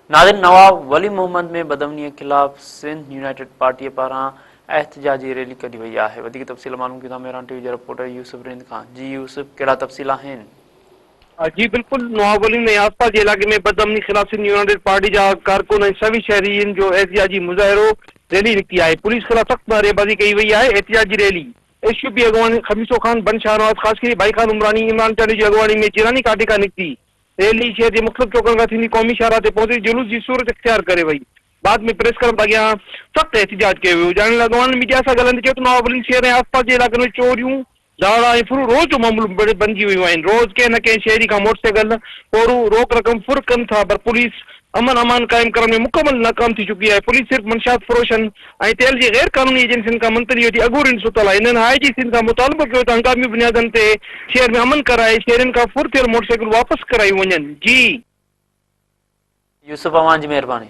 नादिन नवाब वली मोहम्मद में बदमनी खिलाफ Sindh United party पारां एहतजाजी रैली कढी वई आहे। वधीक तफ़सील मालूम कयूं था मेहरान टीवी जा रिपोर्टर यूसुफ रिंद खां। जी यूसुफ, कहिड़ा तफ़सील आहिनि? जी बिल्कुल, नवाबली में आसपास के इलाके में बदअमनी खिलाफ सिंध यूनाइटेड पार्टी जा कारकुन ऐं सभी शहरीन जो एहतिजाजी मुज़ाहिरो रैली निकिती है। पुलिस खिलाफ सख्त नारेबाज़ी कई वई है। एहतिजाजी रैली एसयूपी अगवानी खमीसो खान, बन शाहनवाज ख़ासकरी, भाई खान उमरानी, इमरान चांडी की अगवानी में चिरानी घाटी का निकती। रैली शहर के मुख्तलिफ चौकनि खां थींदी क़ौमी शाहराह ते पहुंची जुलूस की सूरत इख्तियार करे वई। बाद में प्रेस क्लब अॻियां सख्त एहतिजाज कयो वियो। ॼाणण अॻवान मीडिया सां ॻाल्हाईंदे चयो त नवाबली शहर ऐं आसपास जे इलाक़नि में चोरियूं, दाड़ा ऐं फुरू रोज़ जो मामूलो बणिजी वियूं आहिनि। रोज़ कंहिं न कंहिं शहरी खां मोटरसाइकिल, पोरू, रोक रक़म फुर कनि था, पर पुलिस अमन अमान कायम करण में मुकम्मल नाकाम थी चुकी है। पुलिस सिर्फ मंशियात फरोशन ऐं तेल जी गैर कानूनी एजेंसियुनि खां मंतरी वठी अगूरिन सुतल आहे। इन्हनि हाई जी सिंध खां मुतालबो कयो त हंगामी बुनियादनि ते शहर में अमन कराए शहरनि खां फुर थियल मोटरसाइकिल वापसि करायूं वञनि। जी यूसुफ, अवां जी महिरबानी।